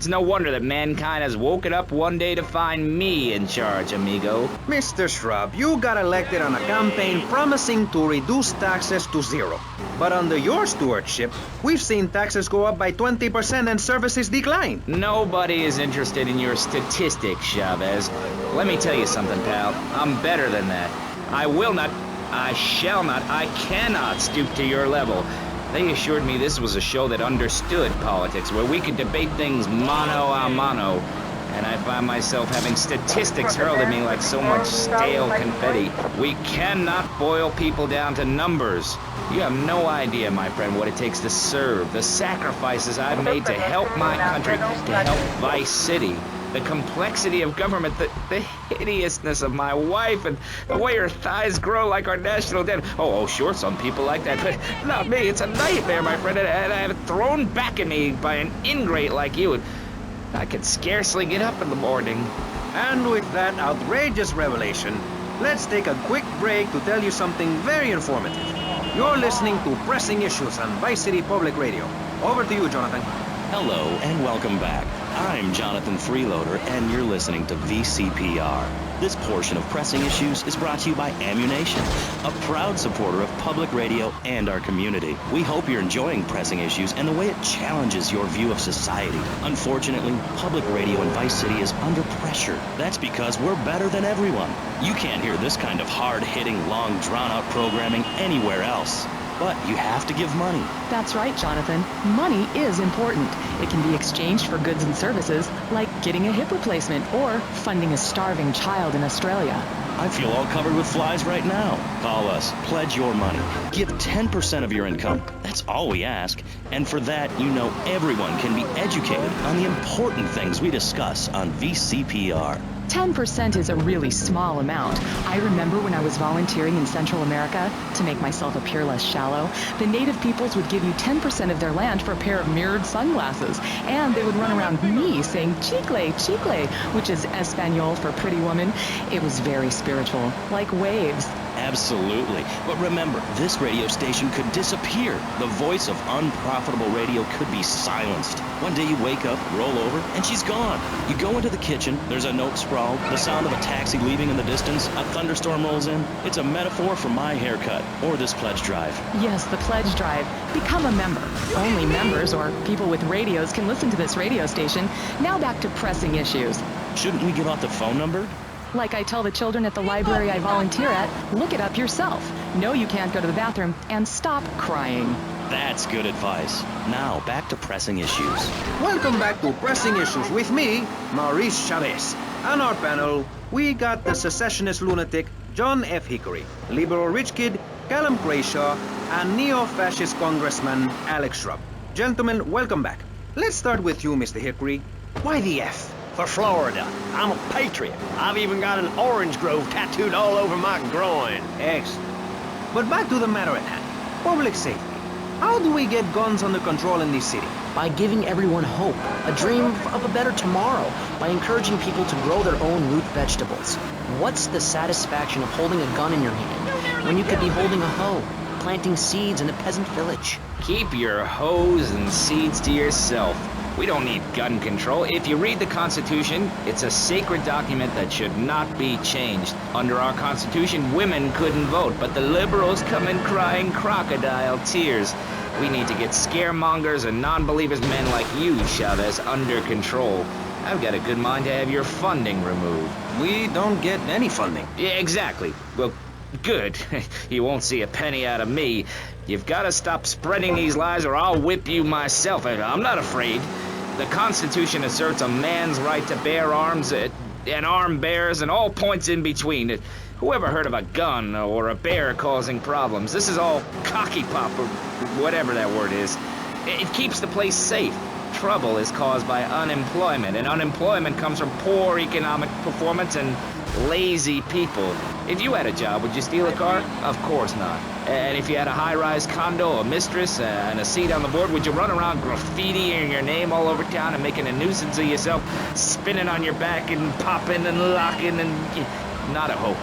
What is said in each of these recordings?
It's no wonder that mankind has woken up one day to find me in charge, amigo. Mr. Shrub, you got elected on a campaign promising to reduce taxes to zero. But under your stewardship, we've seen taxes go up by 20% and services decline. Nobody is interested in your statistics, Chavez. Let me tell you something, pal. I'm better than that. I will not, I shall not, I cannot stoop to your level. They assured me this was a show that understood politics, where we could debate things mano a mano. And I find myself having statistics hurled at me like so much stale confetti. We cannot boil people down to numbers. You have no idea, my friend, what it takes to serve, the sacrifices I've made to help my country, to help Vice City. The complexity of government, the hideousness of my wife, and the way her thighs grow like our national debt. Oh, sure, some people like that, but not me. It's a nightmare, my friend, and I have it thrown back at me by an ingrate like you. I could scarcely get up in the morning. And with that outrageous revelation, let's take a quick break to tell you something very informative. You're listening to Pressing Issues on Vice City Public Radio. Over to you, Jonathan. Hello and welcome back. I'm Jonathan Freeloader, and you're listening to VCPR. This portion of Pressing Issues is brought to you by Ammunition, a proud supporter of public radio and our community. We hope you're enjoying Pressing Issues and the way it challenges your view of society. Unfortunately, public radio in Vice City is under pressure. That's because we're better than everyone. You can't hear this kind of hard-hitting, long, drawn-out programming anywhere else. But you have to give money. That's right, Jonathan. Money is important. It can be exchanged for goods and services, like getting a hip replacement or funding a starving child in Australia. I feel all covered with flies right now. Call us. Pledge your money. Give 10% of your income. That's all we ask. And for that, you know everyone can be educated on the important things we discuss on VCPR. 10% is a really small amount. I remember when I was volunteering in Central America, to make myself appear less shallow, the native peoples would give you 10% of their land for a pair of mirrored sunglasses. And they would run around me saying, chicle, chicle, which is Espanol for pretty woman. It was very spiritual, like waves. Absolutely. But remember, this radio station could disappear. The voice of unprofitable radio could be silenced. One day you wake up, roll over, and she's gone. You go into the kitchen, there's a note sprawled, the sound of a taxi leaving in the distance, a thunderstorm rolls in. It's a metaphor for my haircut, or this pledge drive. Yes, the pledge drive. Become a member. Only members or people with radios can listen to this radio station. Now back to Pressing Issues. Shouldn't we give out the phone number? Like I tell the children at the library I volunteer at, look it up yourself. No, you can't go to the bathroom, and stop crying. That's good advice. Now, back to Pressing Issues. Welcome back to Pressing Issues with me, Maurice Chavez. On our panel, we got the secessionist lunatic John F. Hickory, liberal rich kid Callum Crayshaw, and neo-fascist congressman Alex Shrub. Gentlemen, welcome back. Let's start with you, Mr. Hickory. Why the F? For Florida. I'm a patriot. I've even got an orange grove tattooed all over my groin. Excellent. But back to the matter at hand. Public safety. How do we get guns under control in this city? By giving everyone hope, a dream of a better tomorrow, by encouraging people to grow their own root vegetables. What's the satisfaction of holding a gun in your hand when you could be holding a hoe, planting seeds in a peasant village? Keep your hoes and seeds to yourself. We don't need gun control. If you read the Constitution, it's a sacred document that should not be changed. Under our Constitution, women couldn't vote, but the liberals come in crying crocodile tears. We need to get scaremongers and non-believers men like you, Chavez, under control. I've got a good mind to have your funding removed. We don't get any funding. Yeah, exactly. Well, good. You won't see a penny out of me. You've got to stop spreading these lies or I'll whip you myself. I'm not afraid. The Constitution asserts a man's right to bear arms and arm bearers and all points in between. Whoever heard of a gun or a bear causing problems? This is all cocky pop or whatever that word is. It keeps the place safe. Trouble is caused by unemployment, and unemployment comes from poor economic performance and lazy people. If you had a job, would you steal a car? Of course not. And if you had a high-rise condo, a mistress, and a seat on the board, would you run around graffitiing your name all over town and making a nuisance of yourself, spinning on your back and popping and locking and... Not a hope.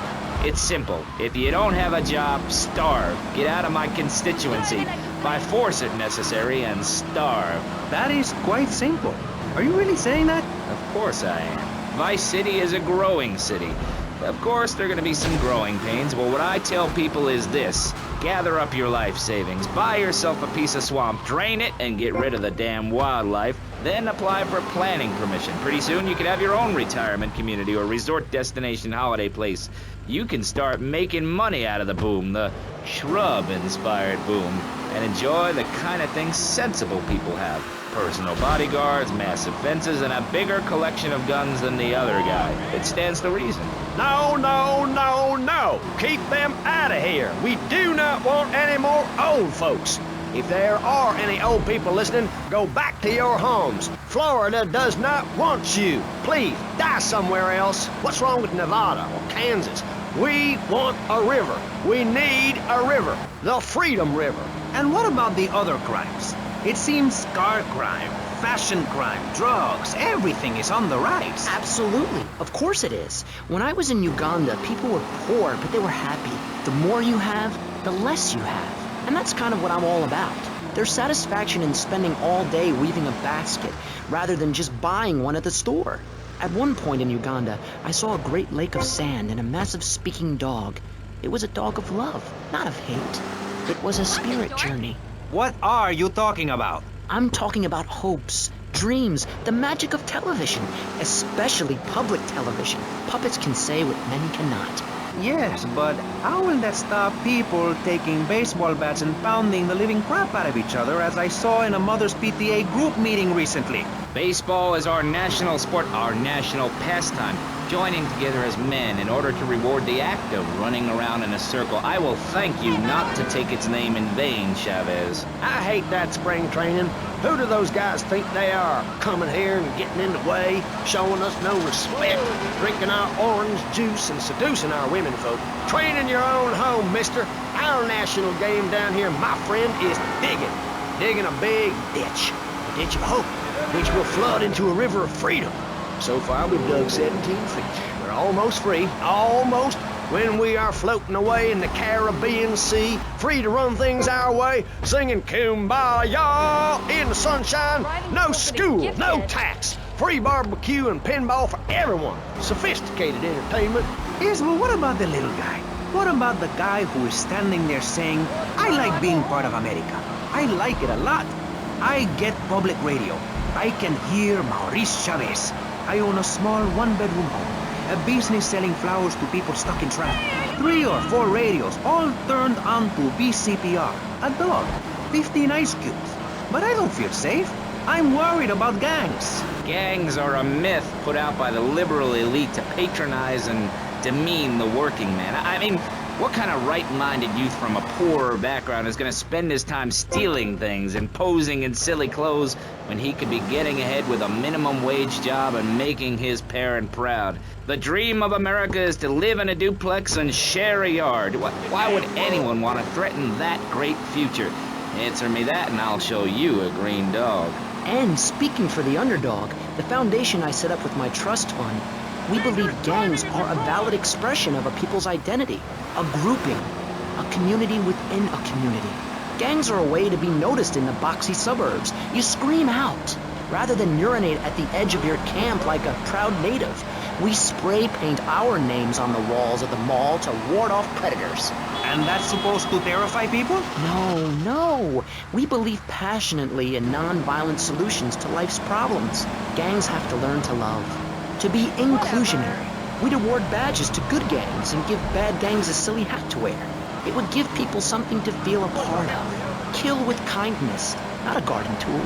It's simple. If you don't have a job, starve. Get out of my constituency. By force if necessary, and starve. That is quite simple. Are you really saying that? Of course I am. Vice City is a growing city. Of course, there are going to be some growing pains, but what I tell people is this. Gather up your life savings, buy yourself a piece of swamp, drain it, and get rid of the damn wildlife. Then apply for planning permission. Pretty soon you could have your own retirement community or resort destination holiday place. You can start making money out of the boom, the shrub-inspired boom, and enjoy the kind of things sensible people have. Personal bodyguards, massive fences, and a bigger collection of guns than the other guy. It stands to reason. No, no, no, no. Keep them out of here. We do not want any more old folks. If there are any old people listening, go back to your homes. Florida does not want you. Please, die somewhere else. What's wrong with Nevada or Kansas? We want a river. We need a river. The Freedom River. And what about the other crimes? It seems car crime, fashion crime, drugs, everything is on the rise. Absolutely. Of course it is. When I was in Uganda, people were poor, but they were happy. The more you have, the less you have. And that's kind of what I'm all about. There's satisfaction in spending all day weaving a basket, rather than just buying one at the store. At one point in Uganda, I saw a great lake of sand and a massive speaking dog. It was a dog of love, not of hate. It was a spirit journey. What are you talking about? I'm talking about hopes, dreams, the magic of television, especially public television. Puppets can say what men cannot. Yes, but how will that stop people taking baseball bats and pounding the living crap out of each other, as I saw in a Mother's PTA group meeting recently? Baseball is our national sport, our national pastime. Joining together as men in order to reward the act of running around in a circle. I will thank you not to take its name in vain, Chavez. I hate that spring training. Who do those guys think they are? Coming here and getting in the way, showing us no respect, drinking our orange juice and seducing our women folk. Train in your own home, mister. Our national game down here, my friend, is digging a big ditch. A ditch of hope, which will flood into a river of freedom. So far, we've dug 17 feet. We're almost free, almost, when we are floating away in the Caribbean Sea, free to run things our way, singing Kumbaya in the sunshine, no school, no tax, free barbecue and pinball for everyone, sophisticated entertainment. Yes, but what about the little guy? What about the guy who is standing there saying, I like being part of America. I like it a lot. I get public radio. I can hear Maurice Chavez. I own a small one-bedroom home, a business selling flowers to people stuck in traffic. 3 or 4 radios, all turned on to VCPR. A dog, 15 ice cubes. But I don't feel safe. I'm worried about gangs. Gangs are a myth put out by the liberal elite to patronize and demean the working man. I mean, what kind of right-minded youth from a poorer background is going to spend his time stealing things and posing in silly clothes when he could be getting ahead with a minimum wage job and making his parent proud? The dream of America is to live in a duplex and share a yard. Why would anyone want to threaten that great future? Answer me that and I'll show you a green dog. And speaking for the underdog, the foundation I set up with my trust fund, we believe gangs are a valid expression of a people's identity, a grouping, a community within a community. Gangs are a way to be noticed in the boxy suburbs. You scream out. Rather than urinate at the edge of your camp like a proud native, we spray paint our names on the walls of the mall to ward off predators. And that's supposed to terrify people? No. We believe passionately in non-violent solutions to life's problems. Gangs have to learn to love. To be inclusionary, we'd award badges to good gangs and give bad gangs a silly hat to wear. It would give people something to feel a part of. Kill with kindness, not a garden tool.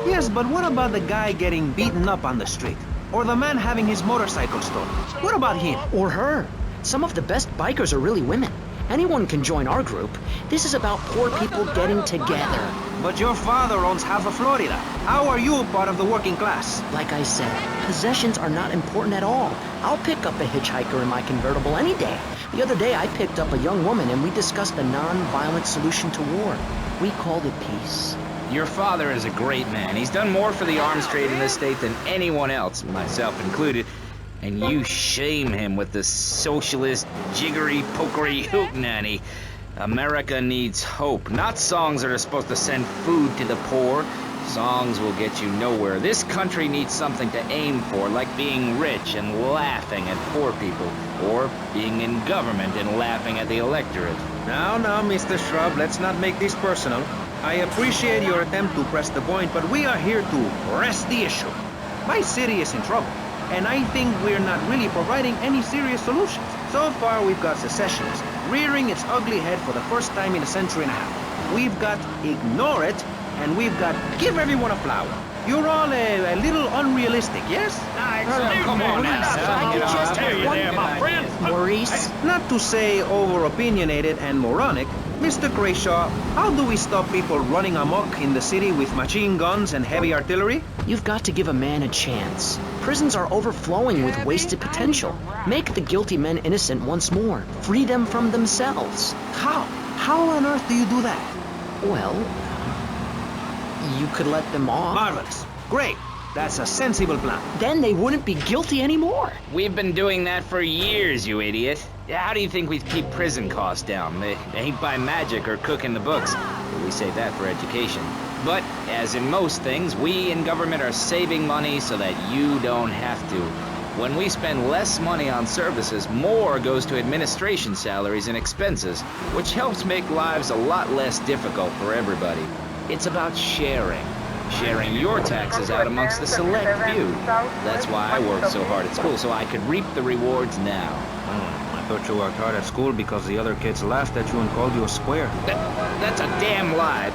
Yes, but what about the guy getting beaten up on the street? Or the man having his motorcycle stolen? What about him? Or her. Some of the best bikers are really women. Anyone can join our group. This is about poor people getting together. But your father owns half of Florida. How are you part of the working class? Like I said, possessions are not important at all. I'll pick up a hitchhiker in my convertible any day. The other day I picked up a young woman and we discussed a non-violent solution to war. We called it peace. Your father is a great man. He's done more for the arms trade in this state than anyone else, myself included. And you shame him with the socialist, jiggery-pokery hootenanny. America needs hope, not songs that are supposed to send food to the poor. Songs will get you nowhere. This country needs something to aim for, like being rich and laughing at poor people, or being in government and laughing at the electorate. Now, Mr. Shrub, let's not make this personal. I appreciate your attempt to press the point, but we are here to press the issue. My city is in trouble, and I think we're not really providing any serious solutions. So far, we've got secessionists rearing its ugly head for the first time in a century and a half. We've got ignore it, and we've got give everyone a flower. You're all a little unrealistic, yes? Come on now, Maurice? Not to say over-opinionated and moronic, Mr. Grayshaw, how do we stop people running amok in the city with machine guns and heavy artillery? You've got to give a man a chance. Prisons are overflowing with wasted potential. Make the guilty men innocent once more. Free them from themselves. How? How on earth do you do that? Well, you could let them off. Marvelous. Great. That's a sensible plan. Then they wouldn't be guilty anymore. We've been doing that for years, you idiot. How do you think we keep prison costs down? They ain't by magic or cooking the books. We save that for education. But, as in most things, we in government are saving money so that you don't have to. When we spend less money on services, more goes to administration salaries and expenses, which helps make lives a lot less difficult for everybody. It's about sharing. Sharing your taxes out amongst the select few. That's why I worked so hard at school, so I could reap the rewards now. I thought you worked hard at school because the other kids laughed at you and called you a square. That's a damn lie.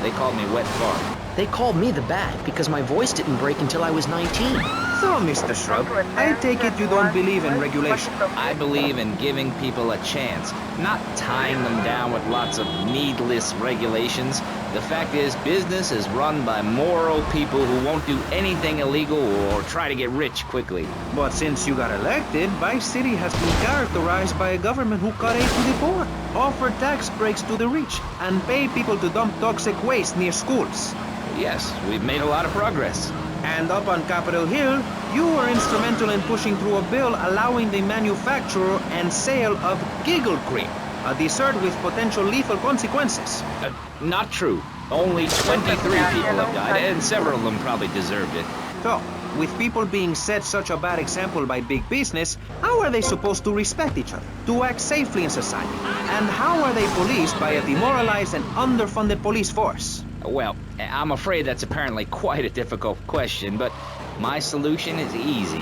They called me wet fart. They called me the bat because my voice didn't break until I was 19. So, Mr. Shrub, I take it you don't believe in regulation. I believe in giving people a chance, not tying them down with lots of needless regulations. The fact is, business is run by moral people who won't do anything illegal or try to get rich quickly. But since you got elected, Vice City has been characterized by a government who cut aid to the poor, offer tax breaks to the rich, and pay people to dump toxic waste near schools. Yes, we've made a lot of progress. And up on Capitol Hill, you were instrumental in pushing through a bill allowing the manufacture and sale of giggle cream, a dessert with potential lethal consequences. Not true. Only 23 people have died, and several of them probably deserved it. So, with people being set such a bad example by big business, how are they supposed to respect each other, to act safely in society? And how are they policed by a demoralized and underfunded police force? Well, I'm afraid that's apparently quite a difficult question, but my solution is easy.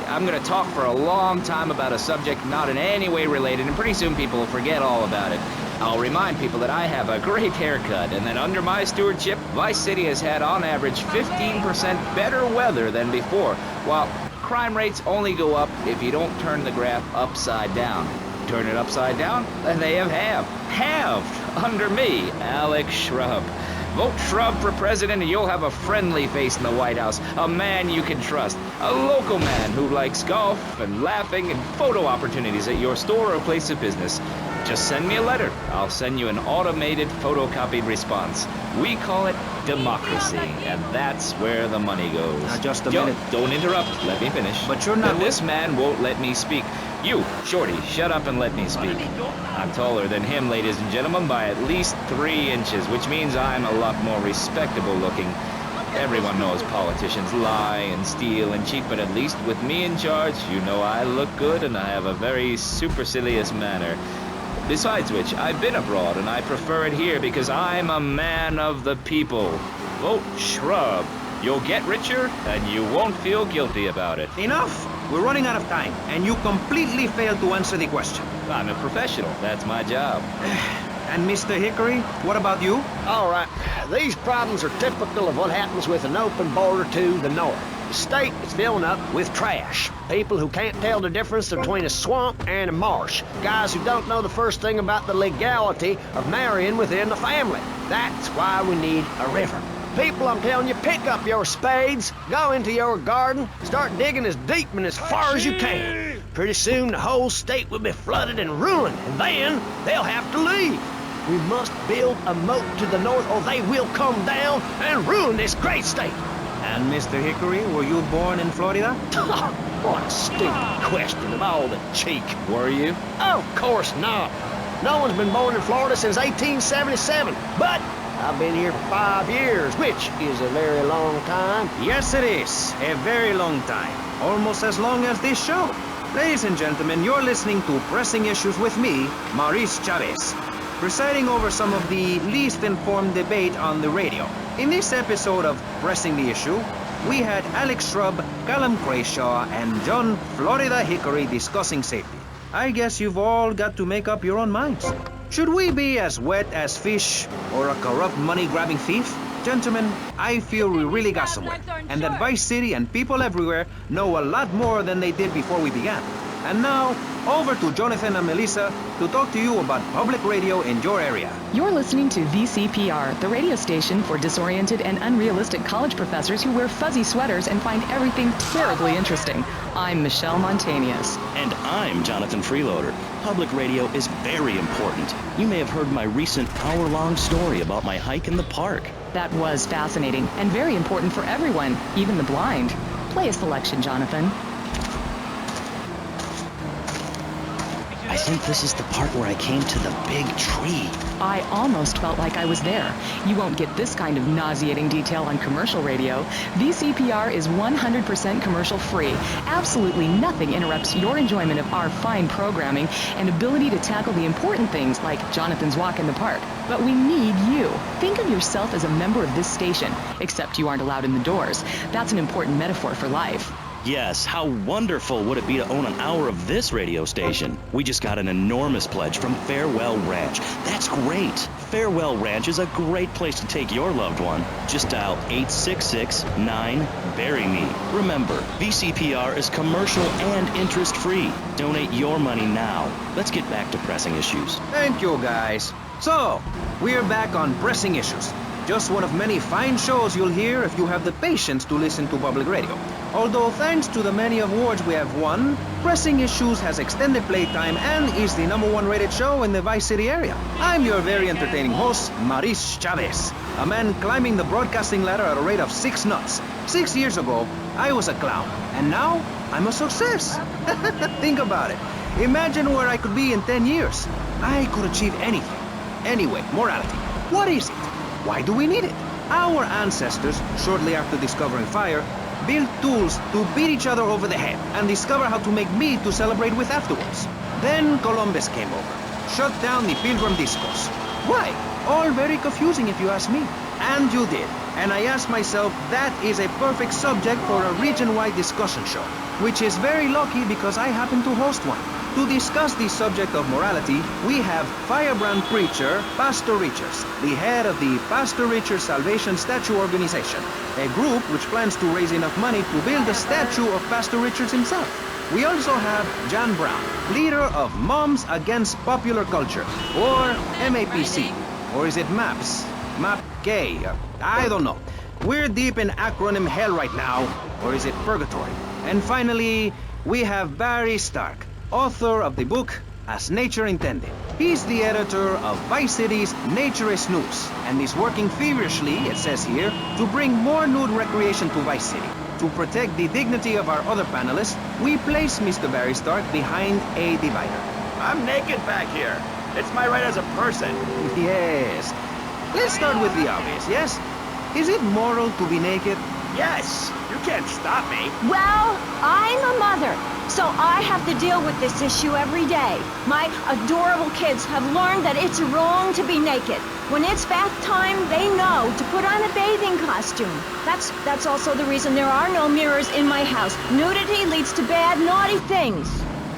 I'm going to talk for a long time about a subject not in any way related, and pretty soon people will forget all about it. I'll remind people that I have a great haircut, and that under my stewardship, Vice City has had on average 15% better weather than before, while crime rates only go up if you don't turn the graph upside down. Turn it upside down, and they have halved under me, Alex Shrub. Vote Shrub for president and you'll have a friendly face in the White House, a man you can trust, a local man who likes golf and laughing and photo opportunities at your store or place of business. Just send me a letter. I'll send you an automated photocopied response. We call it democracy, and that's where the money goes. Now, just a minute. Don't interrupt. Let me finish. But you're not... This man won't let me speak. You, Shorty, shut up and let me speak. I'm taller than him, ladies and gentlemen, by at least 3 inches, which means I'm a lot more respectable looking. Everyone knows politicians lie and steal and cheat, but at least with me in charge, you know I look good and I have a very supercilious manner. Besides which, I've been abroad and I prefer it here because I'm a man of the people. Vote Shrub. You'll get richer and you won't feel guilty about it. Enough! We're running out of time, and you completely failed to answer the question. I'm a professional. That's my job. And Mr. Hickory, what about you? All right, these problems are typical of what happens with an open border to the north. The state is filling up with trash. People who can't tell the difference between a swamp and a marsh. Guys who don't know the first thing about the legality of marrying within the family. That's why we need a river. People, I'm telling you, pick up your spades, go into your garden, start digging as deep and as far as you can. Pretty soon the whole state will be flooded and ruined, and then they'll have to leave. We must build a moat to the north or they will come down and ruin this great state. And Mr. Hickory, were you born in Florida? What a stupid question of all the cheek. Were you? Of course not. No one's been born in Florida since 1877, but I've been here for 5 years, which is a very long time. Yes, it is. A very long time. Almost as long as this show. Ladies and gentlemen, you're listening to Pressing Issues with me, Maurice Chavez, presiding over some of the least informed debate on the radio. In this episode of Pressing the Issue, we had Alex Shrub, Callum Crayshaw, and John Florida Hickory discussing safety. I guess you've all got to make up your own minds. Should we be as wet as fish or a corrupt money-grabbing thief? Gentlemen, I feel we really got somewhere, and that Vice City and people everywhere know a lot more than they did before we began. And now, over to Jonathan and Melissa to talk to you about public radio in your area. You're listening to VCPR, the radio station for disoriented and unrealistic college professors who wear fuzzy sweaters and find everything terribly interesting. I'm Michelle Montanius. And I'm Jonathan Freeloader. Public radio is very important. You may have heard my recent hour-long story about my hike in the park. That was fascinating and very important for everyone, even the blind. Play a selection, Jonathan. I think this is the part where I came to the big tree. I almost felt like I was there. You won't get this kind of nauseating detail on commercial radio. VCPR is 100% commercial free. Absolutely nothing interrupts your enjoyment of our fine programming and ability to tackle the important things like Jonathan's walk in the park. But we need you. Think of yourself as a member of this station, except you aren't allowed in the doors. That's an important metaphor for life. Yes, how wonderful would it be to own an hour of this radio station? We just got an enormous pledge from Farewell Ranch. That's great. Farewell Ranch is a great place to take your loved one. Just dial 866-9-BURY-ME. Remember, VCPR is commercial and interest-free. Donate your money now. Let's get back to pressing issues. Thank you, guys. So, we're back on Pressing Issues. Just one of many fine shows you'll hear if you have the patience to listen to public radio. Although thanks to the many awards we have won, Pressing Issues has extended playtime and is the #1 rated show in the Vice City area. I'm your very entertaining host, Maurice Chavez, a man climbing the broadcasting ladder at a rate of 6 knots. 6 years ago, I was a clown, and now I'm a success. Think about it. Imagine where I could be in 10 years. I could achieve anything. Anyway, morality. What is it? Why do we need it? Our ancestors, shortly after discovering fire, built tools to beat each other over the head and discover how to make meat to celebrate with afterwards. Then Columbus came over, shut down the Pilgrim Discos. Why? All very confusing if you ask me. And you did. And I asked myself, that is a perfect subject for a region-wide discussion show, which is very lucky because I happen to host one. To discuss the subject of morality, we have firebrand preacher Pastor Richards, the head of the Pastor Richards Salvation Statue Organization, a group which plans to raise enough money to build a statue of Pastor Richards himself. We also have John Brown, leader of Moms Against Popular Culture, or MAPC, or is it MAPS? MAPK? I don't know. We're deep in acronym hell right now, or is it purgatory? And finally, we have Barry Stark, author of the book As Nature Intended. He's the editor of Vice City's Naturist News, and is working feverishly, it says here, to bring more nude recreation to Vice City. To protect the dignity of our other panelists, we place Mr. Barry Stark behind a divider. I'm naked back here. It's my right as a person. Yes. Let's start with the obvious, yes? Is it moral to be naked? Yes, you can't stop me. Well, I'm a mother, so I have to deal with this issue every day. My adorable kids have learned that it's wrong to be naked. When it's bath time, they know to put on a bathing costume. That's also the reason there are no mirrors in my house. Nudity leads to bad, naughty things.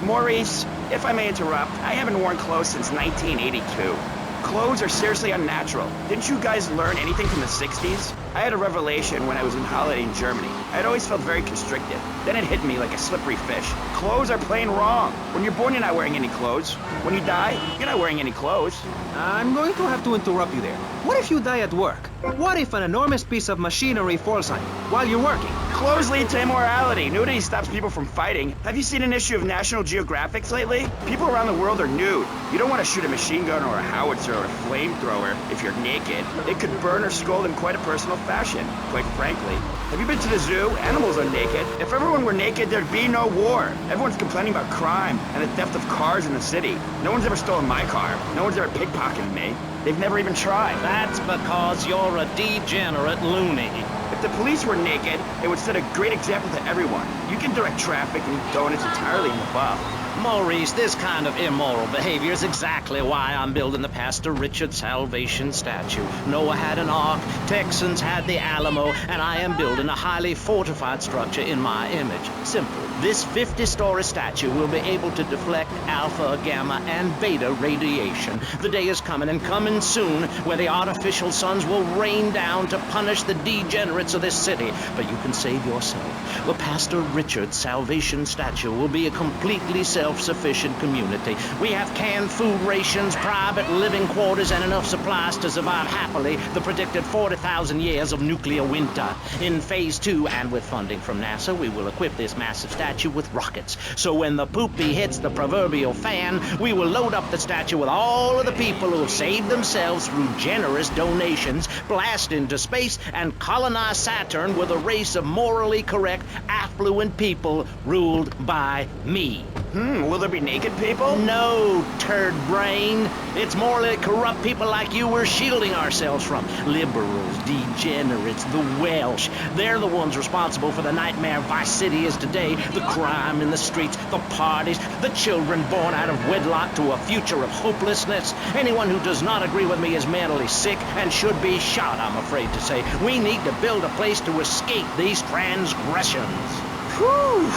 Maurice, if I may interrupt, I haven't worn clothes since 1982. Clothes are seriously unnatural. Didn't you guys learn anything from the 60s? I had a revelation when I was on holiday in Germany. I'd always felt very constricted. Then it hit me like a slippery fish. Clothes are plain wrong. When you're born, you're not wearing any clothes. When you die, you're not wearing any clothes. I'm going to have to interrupt you there. What if you die at work? What if an enormous piece of machinery falls on you while you're working? Clothes lead to immorality. Nudity stops people from fighting. Have you seen an issue of National Geographic lately? People around the world are nude. You don't want to shoot a machine gun or a howitzer or a flamethrower if you're naked. It could burn or scold in quite a personal fashion, quite frankly. Have you been to the zoo? Animals are naked. If everyone were naked, there'd be no war. Everyone's complaining about crime and the theft of cars in the city. No one's ever stolen my car. No one's ever pickpocketed me. They've never even tried. That's because you're a degenerate loony. If the police were naked, it would set a great example to everyone. You can direct traffic and eat donuts entirely in the buff. Maurice, this kind of immoral behavior is exactly why I'm building the Pastor Richard Salvation statue. Noah had an ark, Texans had the Alamo, and I am building a highly fortified structure in my image. Simple. This 50-story statue will be able to deflect alpha, gamma, and beta radiation. The day is coming, and coming soon, where the artificial suns will rain down to punish the degenerates of this city. But you can save yourself. The Pastor Richard Salvation statue will be a completely self-sufficient community. We have canned food rations, private living quarters, and enough supplies to survive happily the predicted 40,000 years of nuclear winter. In Phase 2, and with funding from NASA, we will equip this massive statue with rockets. So when the poopy hits the proverbial fan, we will load up the statue with all of the people who have saved themselves through generous donations, blast into space, and colonize Saturn with a race of morally correct, affluent people ruled by me. Will there be naked people? No, turd brain. It's morally corrupt people like you we're shielding ourselves from. Liberals, degenerates, the Welsh. They're the ones responsible for the nightmare Vice City is today. The crime in the streets, the parties, the children born out of wedlock to a future of hopelessness. Anyone who does not agree with me is mentally sick and should be shot, I'm afraid to say. We need to build a place to escape these transgressions. Whew,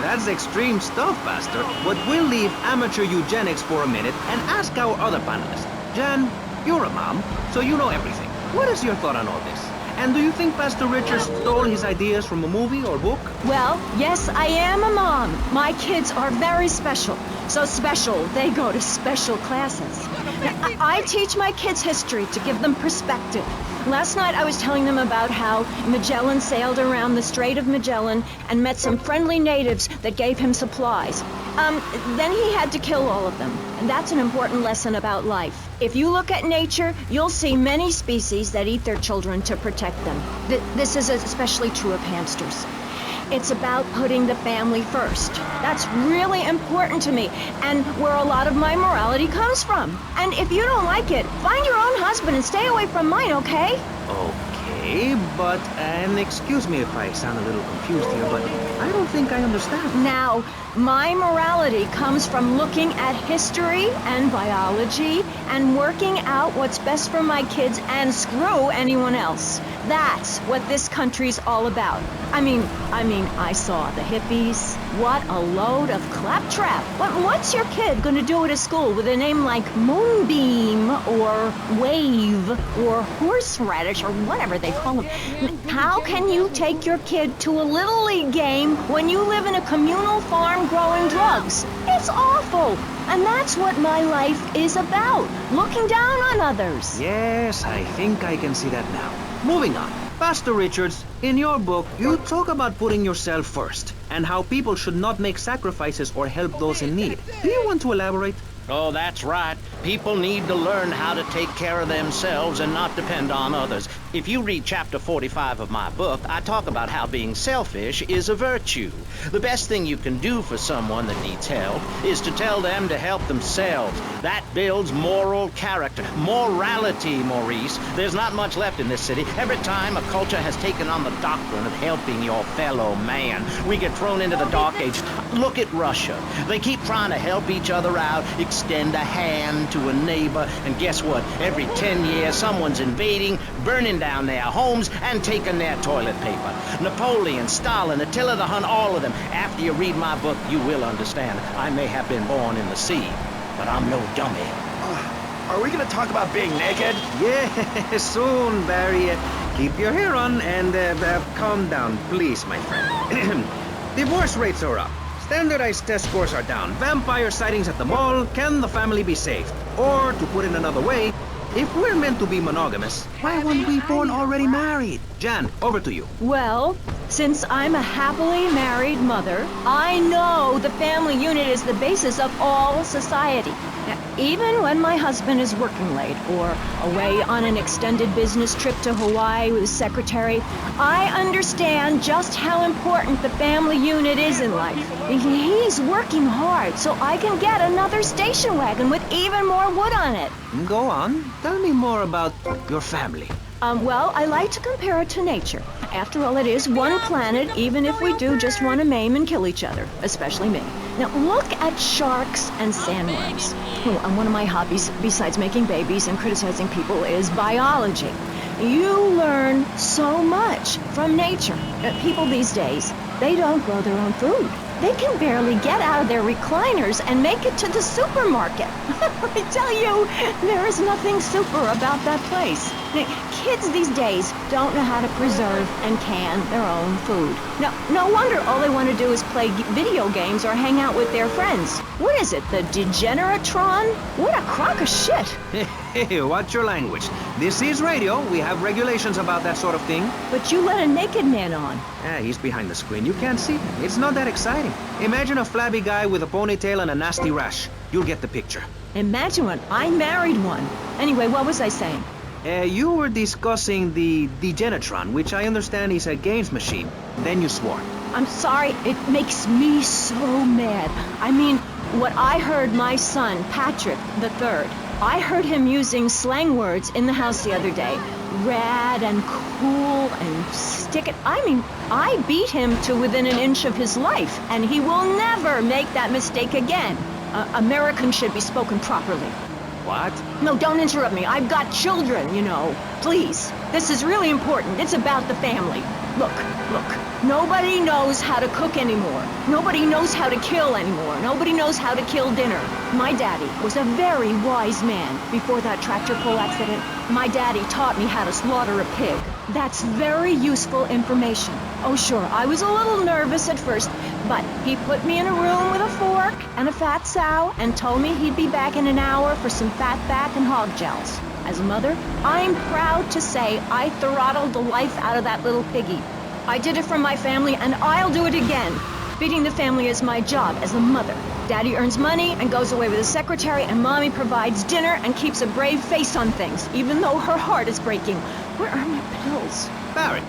that's extreme stuff, Pastor. But we'll leave amateur eugenics for a minute and ask our other panelists. Jan, you're a mom, so you know everything. What is your thought on all this? And do you think Pastor Richard stole his ideas from a movie or book? Well, yes, I am a mom. My kids are very special. So special, they go to special classes. Now, I teach my kids history to give them perspective. Last night I was telling them about how Magellan sailed around the Strait of Magellan and met some friendly natives that gave him supplies. Then he had to kill all of them. And that's an important lesson about life. If you look at nature, you'll see many species that eat their children to protect them. This is especially true of hamsters. It's about putting the family first. That's really important to me, and where a lot of my morality comes from. And if you don't like it, find your own husband and stay away from mine, okay? Okay, but, and excuse me if I sound a little confused here, but I don't think I understand. Now, my morality comes from looking at history and biology and working out what's best for my kids and screw anyone else. That's what this country's all about. I mean, I saw the hippies. What a load of claptrap. What's your kid gonna do at a school with a name like Moonbeam or Wave or Horseradish or whatever they call them? How can you take your kid to a Little League game when you live in a communal farm growing drugs? It's awful. And that's what my life is about. Looking down on others. Yes, I think I can see that now. Moving on. Pastor Richards, in your book, you talk about putting yourself first and how people should not make sacrifices or help those in need. Do you want to elaborate? Oh, that's right. People need to learn how to take care of themselves and not depend on others. If you read chapter 45 of my book, I talk about how being selfish is a virtue. The best thing you can do for someone that needs help is to tell them to help themselves. That builds moral character. Morality, Maurice. There's not much left in this city. Every time a culture has taken on the doctrine of helping your fellow man, we get thrown into the dark age. Look at Russia. They keep trying to help each other out, extend a hand to a neighbor, and guess what? Every 10 years, someone's invading, burning down their homes, and taking their toilet paper. Napoleon, Stalin, Attila the Hun, all of them. After you read my book, you will understand. I may have been born in the sea, but I'm no dummy. Are we going to talk about being naked? Yeah, soon, Barry. Keep your hair on and calm down, please, my friend. Divorce rates are up. Standardized test scores are down. Vampire sightings at the mall. Can the family be saved? Or, to put it another way, if we're meant to be monogamous, why weren't we born already married? Jan, over to you. Well, Since I'm a happily married mother, I know the family unit is the basis of all society. Now, even when my husband is working late or away on an extended business trip to Hawaii with his secretary, I understand just how important the family unit is in life. He's working hard so I can get another station wagon with even more wood on it. Go on. Tell me more about your family. Well, I like to compare it to nature. After all, it is one planet, even if we do just want to maim and kill each other, especially me. Now, look at sharks and sandworms. And one of my hobbies, besides making babies and criticizing people, is biology. You learn so much from nature. People these days, they don't grow their own food. They can barely get out of their recliners and make it to the supermarket. I tell you, there is nothing super about that place. Kids these days don't know how to preserve and can their own food. No wonder all they want to do is play video games or hang out with their friends. What is it, the Degeneratron? What a crock of shit. Hey, watch your language. This is radio. We have regulations about that sort of thing. But you let a naked man on. He's behind the screen. You can't see him. It's not that exciting. Imagine a flabby guy with a ponytail and a nasty rash. You'll get the picture. Imagine one. I married one. Anyway, what was I saying? You were discussing the Degenatron, which I understand is a games machine. Then you swore. I'm sorry, it makes me so mad. I mean, what I heard my son, Patrick III, I heard him using slang words in the house the other day. Rad and cool and stick it. I mean, I beat him to within an inch of his life, and he will never make that mistake again. Americans should be spoken properly. What? No, don't interrupt me. I've got children, you know. Please. This is really important. It's about the family. Look. Nobody knows how to cook anymore. Nobody knows how to kill anymore. Nobody knows how to kill dinner. My daddy was a very wise man before that tractor pull accident. My daddy taught me how to slaughter a pig. That's very useful information. Oh, sure, I was a little nervous at first, but he put me in a room with a fork and a fat sow and told me he'd be back in an hour for some fat back and hog gels. As a mother, I'm proud to say I throttled the life out of that little piggy. I did it for my family, and I'll do it again. Feeding the family is my job as a mother. Daddy earns money and goes away with his secretary, and Mommy provides dinner and keeps a brave face on things, even though her heart is breaking. Where are my pills? Barry,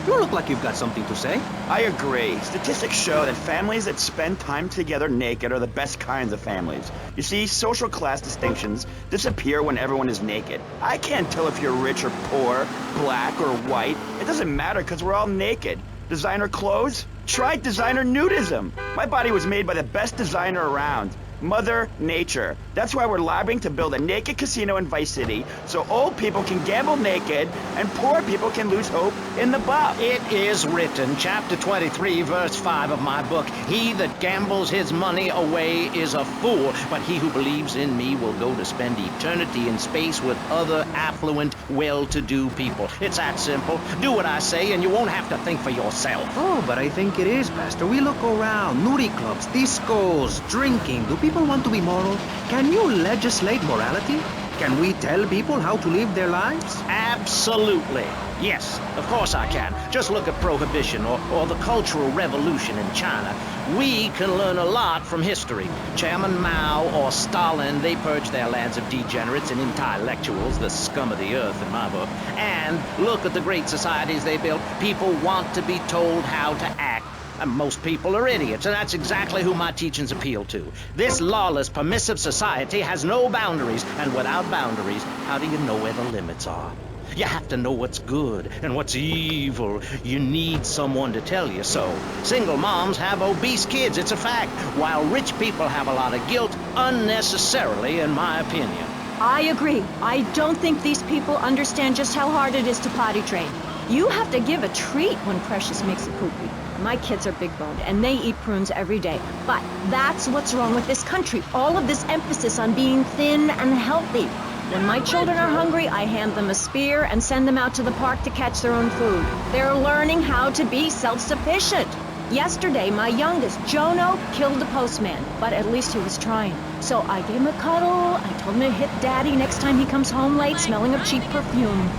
you look like you've got something to say. I agree. Statistics show that families that spend time together naked are the best kinds of families. You see, social class distinctions disappear when everyone is naked. I can't tell if you're rich or poor, black or white. It doesn't matter because we're all naked. Designer clothes? Try designer nudism. My body was made by the best designer around. Mother Nature. That's why we're lobbying to build a naked casino in Vice City so old people can gamble naked and poor people can lose hope in the buff. It is written, chapter 23, verse 5 of my book, "He that gambles his money away is a fool, but he who believes in me will go to spend eternity in space with other affluent, well-to-do people." It's that simple. Do what I say and you won't have to think for yourself. Oh, but I think it is, Pastor. We look around. Nudie clubs, discos, drinking. Do people want to be moral? Can you legislate morality? Can we tell people how to live their lives? Absolutely. Yes, of course I can. Just look at Prohibition or the Cultural Revolution in China. We can learn a lot from history. Chairman Mao or Stalin, they purged their lands of degenerates and intellectuals, the scum of the earth in my book. And look at the great societies they built. People want to be told how to act. And most people are idiots, and that's exactly who my teachings appeal to. This lawless, permissive society has no boundaries, and without boundaries, how do you know where the limits are? You have to know what's good and what's evil. You need someone to tell you so. Single moms have obese kids, it's a fact, while rich people have a lot of guilt unnecessarily, in my opinion. I agree. I don't think these people understand just how hard it is to potty train. You have to give a treat when Precious makes a poopy. My kids are big-boned, and they eat prunes every day. But that's what's wrong with this country. All of this emphasis on being thin and healthy. When my children are hungry, I hand them a spear and send them out to the park to catch their own food. They're learning how to be self-sufficient. Yesterday, my youngest, Jono, killed the postman, but at least he was trying. So I gave him a cuddle. I told him to hit Daddy next time he comes home late, smelling of cheap perfume.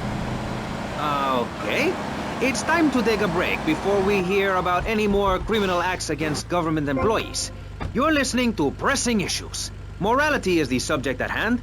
Okay. It's time to take a break before we hear about any more criminal acts against government employees. You're listening to Pressing Issues. Morality is the subject at hand,